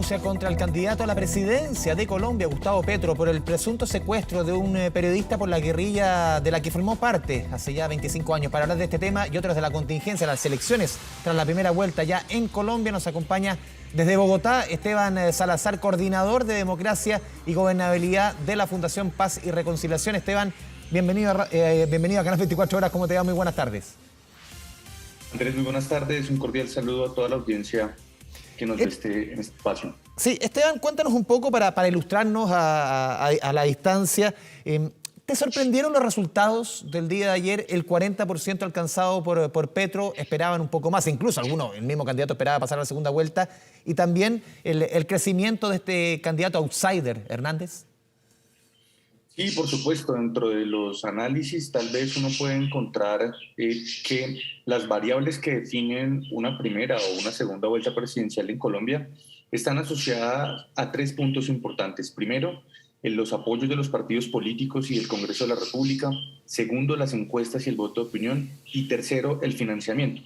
denuncia contra el candidato a la presidencia de Colombia, Gustavo Petro, por el presunto secuestro de un periodista por la guerrilla de la que formó parte hace ya 25 años. Para hablar de este tema y otros de la contingencia, las elecciones tras la primera vuelta ya en Colombia, nos acompaña desde Bogotá Esteban Salazar, coordinador de Democracia y Gobernabilidad de la Fundación Paz y Reconciliación. Esteban, bienvenido a Canal 24 Horas. ¿Cómo te va? Muy buenas tardes. Andrés, muy buenas tardes. Un cordial saludo a toda la audiencia que nos ve en este espacio. Sí, Esteban, cuéntanos un poco para ilustrarnos a la distancia. ¿Te sorprendieron los resultados del día de ayer? El 40% alcanzado por Petro, esperaban un poco más, incluso algunos, el mismo candidato esperaba pasar a la segunda vuelta, y también el crecimiento de este candidato outsider, Hernández. Sí, por supuesto, dentro de los análisis tal vez uno puede encontrar que las variables que definen una primera o una segunda vuelta presidencial en Colombia están asociadas a tres puntos importantes. Primero, en los apoyos de los partidos políticos y el Congreso de la República. Segundo, las encuestas y el voto de opinión. Y tercero, el financiamiento.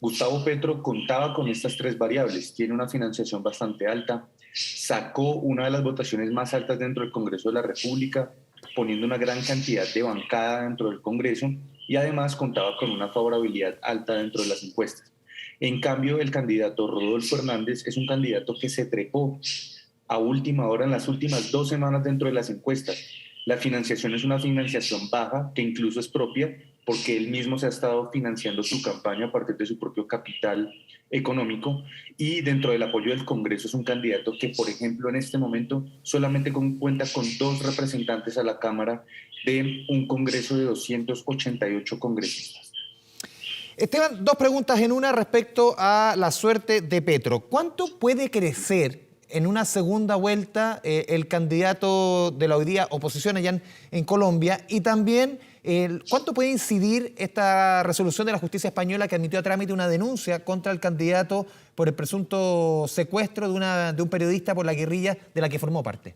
Gustavo Petro contaba con estas tres variables. Tiene una financiación bastante alta, sacó una de las votaciones más altas dentro del Congreso de la República, poniendo una gran cantidad de bancada dentro del Congreso, y además contaba con una favorabilidad alta dentro de las encuestas. En cambio, el candidato Rodolfo Hernández es un candidato que se trepó a última hora en las últimas 2 semanas dentro de las encuestas. La financiación es una financiación baja, que incluso es propia, porque él mismo se ha estado financiando su campaña a partir de su propio capital económico, y dentro del apoyo del Congreso es un candidato que, por ejemplo, en este momento solamente cuenta con 2 representantes a la Cámara de un Congreso de 288 congresistas. Esteban, 2 preguntas en una respecto a la suerte de Petro. ¿Cuánto puede crecer en una segunda vuelta el candidato de la hoy día oposición allá en Colombia? Y también, ¿cuánto puede incidir esta resolución de la justicia española que admitió a trámite una denuncia contra el candidato por el presunto secuestro de un periodista por la guerrilla de la que formó parte?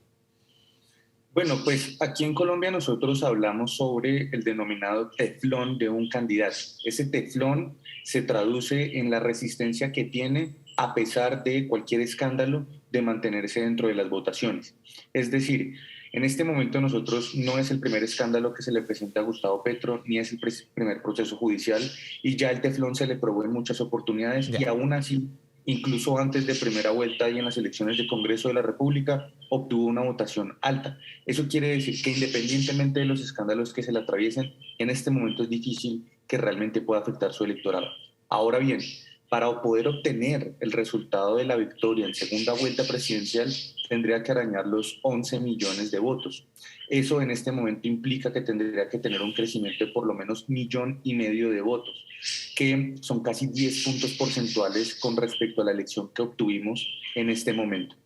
Bueno, pues aquí en Colombia nosotros hablamos sobre el denominado teflón de un candidato. Ese teflón se traduce en la resistencia que tiene a pesar de cualquier escándalo de mantenerse dentro de las votaciones. Es decir, en este momento nosotros no es el primer escándalo que se le presenta a Gustavo Petro, ni es el primer proceso judicial, y ya el teflón se le probó en muchas oportunidades, y aún así, incluso antes de primera vuelta y en las elecciones de Congreso de la República, obtuvo una votación alta. Eso quiere decir que independientemente de los escándalos que se le atraviesen, en este momento es difícil que realmente pueda afectar su electorado. Ahora bien, para poder obtener el resultado de la victoria en segunda vuelta presidencial, tendría que arañar los 11 millones de votos. Eso en este momento implica que tendría que tener un crecimiento de por lo menos 1,5 millones de votos, que son casi 10 puntos porcentuales con respecto a la elección que obtuvimos en este momento.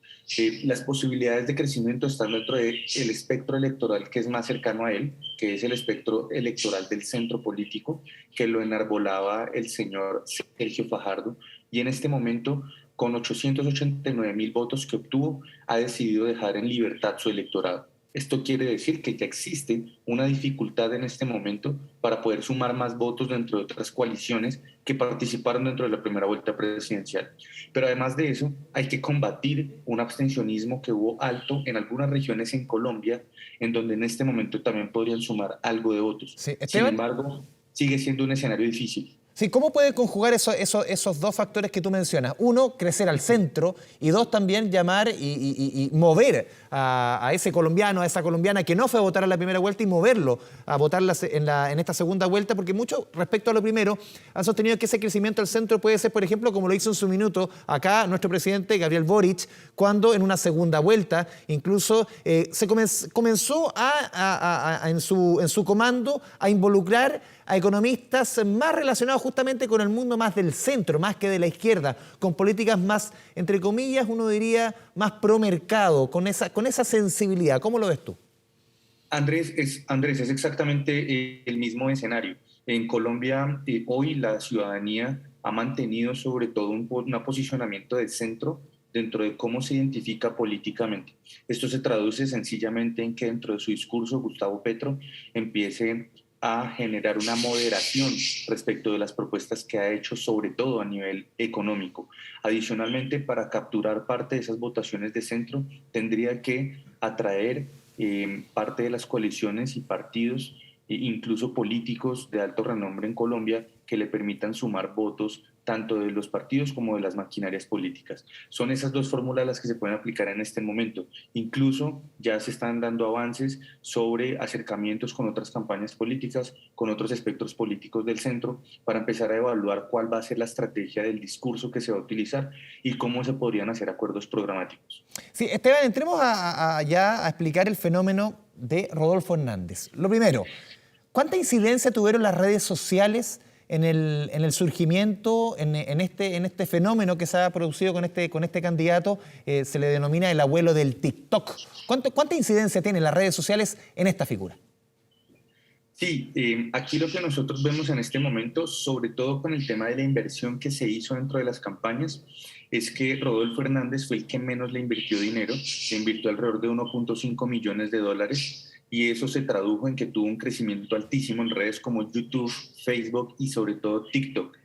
Las posibilidades de crecimiento están dentro del espectro electoral que es más cercano a él, que es el espectro electoral del centro político, que lo enarbolaba el señor Sergio Fajardo, y en este momento, con 889.000 votos que obtuvo, ha decidido dejar en libertad su electorado. Esto quiere decir que ya existe una dificultad en este momento para poder sumar más votos dentro de otras coaliciones que participaron dentro de la primera vuelta presidencial. Pero además de eso, hay que combatir un abstencionismo que hubo alto en algunas regiones en Colombia, en donde en este momento también podrían sumar algo de votos. Sí, Sin Esteban. embargo, sigue siendo un escenario difícil. Sí, ¿cómo puede conjugar esos 2 factores que tú mencionas? Uno, crecer al centro, y 2, también llamar y mover a ese colombiano, a esa colombiana que no fue a votar en la primera vuelta, y moverlo a votar en esta segunda vuelta, porque mucho respecto a lo primero han sostenido que ese crecimiento al centro puede ser, por ejemplo, como lo hizo en su minuto acá nuestro presidente Gabriel Boric, cuando en una segunda vuelta incluso comenzó en su comando a involucrar a economistas más relacionados justamente con el mundo más del centro, más que de la izquierda, con políticas más, entre comillas, uno diría, más pro mercado, con esa sensibilidad. ¿Cómo lo ves tú? Andrés, es exactamente el mismo escenario. En Colombia, hoy la ciudadanía ha mantenido sobre todo un posicionamiento de centro dentro de cómo se identifica políticamente. Esto se traduce sencillamente en que dentro de su discurso Gustavo Petro empiece a generar una moderación respecto de las propuestas que ha hecho, sobre todo a nivel económico. Adicionalmente, para capturar parte de esas votaciones de centro, tendría que atraer parte de las coaliciones y partidos, incluso políticos de alto renombre en Colombia, que le permitan sumar votos tanto de los partidos como de las maquinarias políticas. Son esas dos fórmulas las que se pueden aplicar en este momento. Incluso ya se están dando avances sobre acercamientos con otras campañas políticas, con otros espectros políticos del centro, para empezar a evaluar cuál va a ser la estrategia del discurso que se va a utilizar y cómo se podrían hacer acuerdos programáticos. Sí, Esteban, entremos ya a explicar el fenómeno de Rodolfo Hernández. Lo primero, ¿cuánta incidencia tuvieron las redes sociales en el surgimiento, en este fenómeno que se ha producido con este candidato? Se le denomina el abuelo del TikTok. ¿Cuánta incidencia tienen las redes sociales en esta figura? Sí, aquí lo que nosotros vemos en este momento, sobre todo con el tema de la inversión que se hizo dentro de las campañas, es que Rodolfo Hernández fue el que menos le invirtió dinero, le invirtió alrededor de 1.5 millones de dólares, y eso se tradujo en que tuvo un crecimiento altísimo en redes como YouTube, Facebook y sobre todo TikTok,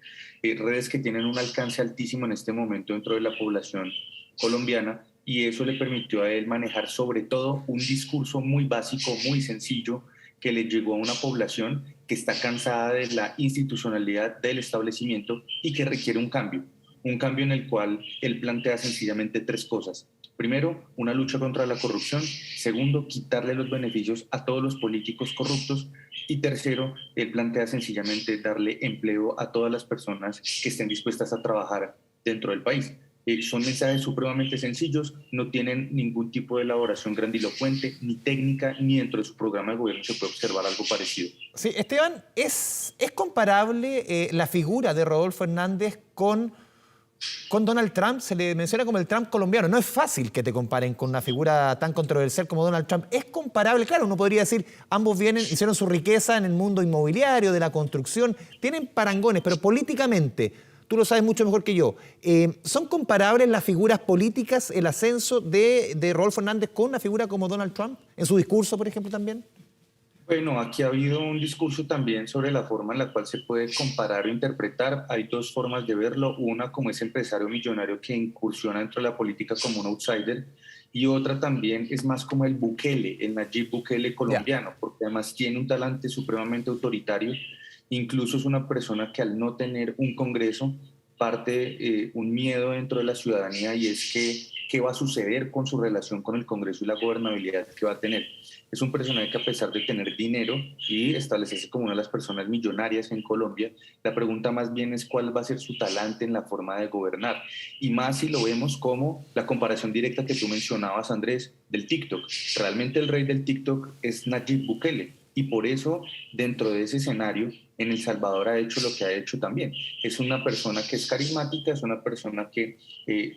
redes que tienen un alcance altísimo en este momento dentro de la población colombiana, y eso le permitió a él manejar sobre todo un discurso muy básico, muy sencillo, que le llegó a una población que está cansada de la institucionalidad del establecimiento y que requiere un cambio en el cual él plantea sencillamente tres cosas. Primero, una lucha contra la corrupción. Segundo, quitarle los beneficios a todos los políticos corruptos. Y tercero, él plantea sencillamente darle empleo a todas las personas que estén dispuestas a trabajar dentro del país. Son mensajes supremamente sencillos, no tienen ningún tipo de elaboración grandilocuente, ni técnica, ni dentro de su programa de gobierno se puede observar algo parecido. Sí, Esteban, ¿es comparable la figura de Rodolfo Hernández con Donald Trump? Se le menciona como el Trump colombiano. No es fácil que te comparen con una figura tan controversial como Donald Trump. ¿Es comparable? Claro, uno podría decir, ambos hicieron su riqueza en el mundo inmobiliario, de la construcción, tienen parangones, pero políticamente, tú lo sabes mucho mejor que yo, ¿son comparables las figuras políticas, el ascenso de Rodolfo Hernández con una figura como Donald Trump? ¿En su discurso, por ejemplo, también? Bueno, aquí ha habido un discurso también sobre la forma en la cual se puede comparar o interpretar. Hay dos formas de verlo. Una como ese empresario millonario que incursiona dentro de la política como un outsider, y otra también es más como el Bukele, el Nayib Bukele colombiano, porque además tiene un talante supremamente autoritario. Incluso es una persona que al no tener un Congreso parte un miedo dentro de la ciudadanía, y es que qué va a suceder con su relación con el Congreso y la gobernabilidad que va a tener. Es un personaje que, a pesar de tener dinero y establecerse como una de las personas millonarias en Colombia, la pregunta más bien es cuál va a ser su talante en la forma de gobernar. Y más si lo vemos como la comparación directa que tú mencionabas, Andrés, del TikTok. Realmente el rey del TikTok es Nayib Bukele. Y por eso, dentro de ese escenario, en El Salvador ha hecho lo que ha hecho también. Es una persona que es carismática, es una persona que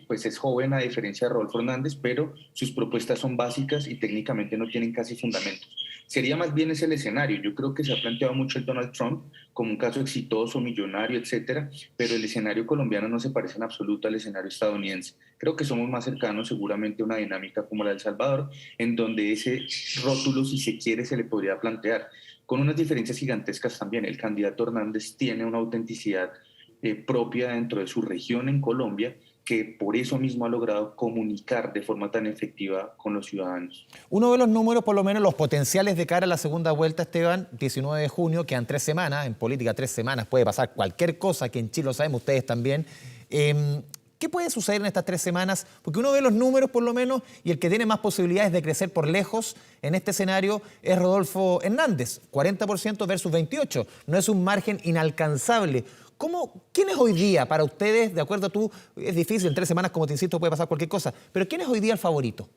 pues es joven, a diferencia de Rodolfo Hernández, pero sus propuestas son básicas y técnicamente no tienen casi fundamentos. Sería más bien ese el escenario. Yo creo que se ha planteado mucho el Donald Trump como un caso exitoso, millonario, etcétera, pero el escenario colombiano no se parece en absoluto al escenario estadounidense. Creo que somos más cercanos seguramente a una dinámica como la de El Salvador, en donde ese rótulo, si se quiere, se le podría plantear, con unas diferencias gigantescas también. El candidato Hernández tiene una autenticidad propia dentro de su región en Colombia, que por eso mismo ha logrado comunicar de forma tan efectiva con los ciudadanos. Uno de los números, por lo menos los potenciales de cara a la segunda vuelta, Esteban, 19 de junio, quedan 3 semanas, en política 3 semanas, puede pasar cualquier cosa, que en Chile lo sabemos, ustedes también. ¿Qué puede suceder en estas 3 semanas? Porque uno ve los números, por lo menos, y el que tiene más posibilidades de crecer por lejos en este escenario es Rodolfo Hernández, 40% versus 28%. No es un margen inalcanzable. ¿Quién es hoy día para ustedes, de acuerdo a tú, es difícil, en 3 semanas, como te insisto, puede pasar cualquier cosa, pero quién es hoy día el favorito?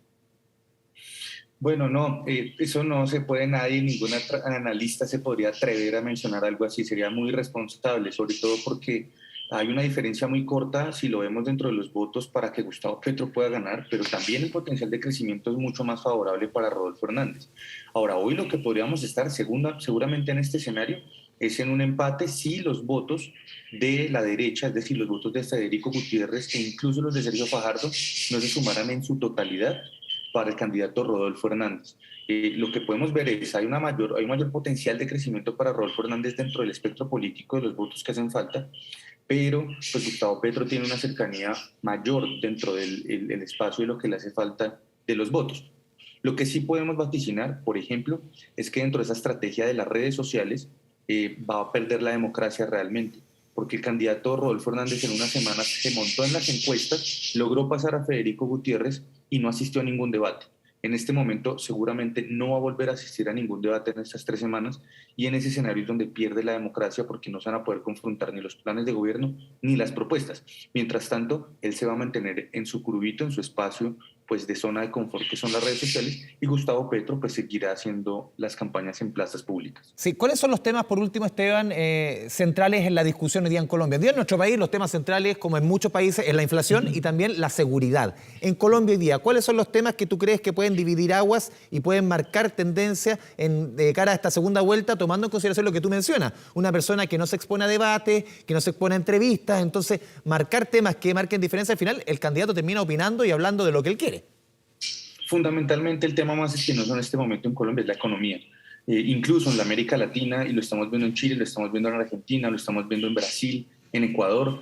Bueno, no, eso no se puede, nadie, ningún analista se podría atrever a mencionar algo así, sería muy irresponsable, sobre todo porque hay una diferencia muy corta si lo vemos dentro de los votos para que Gustavo Petro pueda ganar, pero también el potencial de crecimiento es mucho más favorable para Rodolfo Hernández. Ahora, hoy lo que podríamos estar seguramente en este escenario es en un empate si los votos de la derecha, es decir, los votos de Federico Gutiérrez e incluso los de Sergio Fajardo, no se sumaran en su totalidad para el candidato Rodolfo Hernández. Lo que podemos ver es hay un mayor potencial de crecimiento para Rodolfo Hernández dentro del espectro político de los votos que hacen falta, pero pues Gustavo Petro tiene una cercanía mayor dentro del el espacio de lo que le hace falta de los votos. Lo que sí podemos vaticinar, por ejemplo, es que dentro de esa estrategia de las redes sociales va a perder la democracia realmente, porque el candidato Rodolfo Hernández en unas semanas se montó en las encuestas, logró pasar a Federico Gutiérrez y no asistió a ningún debate. En este momento seguramente no va a volver a asistir a ningún debate en estas 3 semanas, y en ese escenario es donde pierde la democracia, porque no se van a poder confrontar ni los planes de gobierno ni las propuestas. Mientras tanto, él se va a mantener en su curvito, en su espacio pues de zona de confort que son las redes sociales, y Gustavo Petro pues seguirá haciendo las campañas en plazas públicas. Sí, ¿cuáles son los temas, por último, Esteban, centrales en la discusión hoy día en Colombia? Hoy día en nuestro país los temas centrales, como en muchos países, es la inflación y también la seguridad. En Colombia hoy día, ¿cuáles son los temas que tú crees que pueden dividir aguas y pueden marcar tendencia de cara a esta segunda vuelta, tomando en consideración lo que tú mencionas? Una persona que no se expone a debate, que no se expone a entrevistas, entonces marcar temas que marquen diferencia, al final el candidato termina opinando y hablando de lo que él quiere. Fundamentalmente el tema más espinoso en este momento en Colombia es la economía. Incluso en la América Latina, y lo estamos viendo en Chile, lo estamos viendo en Argentina, lo estamos viendo en Brasil, en Ecuador.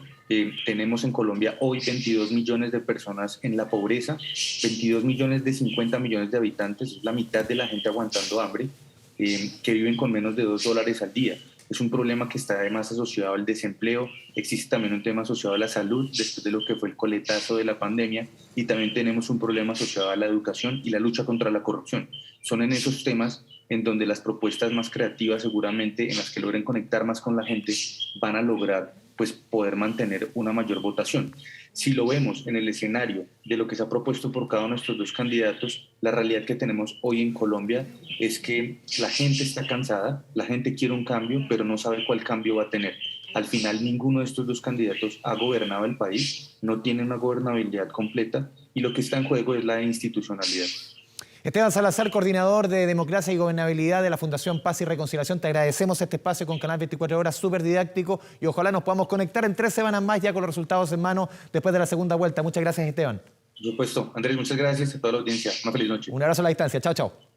Tenemos en Colombia hoy 22 millones de personas en la pobreza, 22 millones de 50 millones de habitantes, es la mitad de la gente aguantando hambre, que viven con menos de $2 al día. Es un problema que está además asociado al desempleo. Existe también un tema asociado a la salud después de lo que fue el coletazo de la pandemia, y también tenemos un problema asociado a la educación y la lucha contra la corrupción. Son en esos temas en donde las propuestas más creativas, seguramente en las que logren conectar más con la gente, van a lograr pues poder mantener una mayor votación. Si lo vemos en el escenario de lo que se ha propuesto por cada uno de nuestros dos candidatos, la realidad que tenemos hoy en Colombia es que la gente está cansada, la gente quiere un cambio, pero no sabe cuál cambio va a tener. Al final, ninguno de estos dos candidatos ha gobernado el país, no tiene una gobernabilidad completa, y lo que está en juego es la institucionalidad. Esteban Salazar, coordinador de Democracia y Gobernabilidad de la Fundación Paz y Reconciliación, te agradecemos este espacio con Canal 24 Horas, súper didáctico, y ojalá nos podamos conectar en 3 semanas más ya con los resultados en mano después de la segunda vuelta. Muchas gracias, Esteban. Por supuesto. Andrés, muchas gracias a toda la audiencia. Una feliz noche. Un abrazo a la distancia. Chao, chao.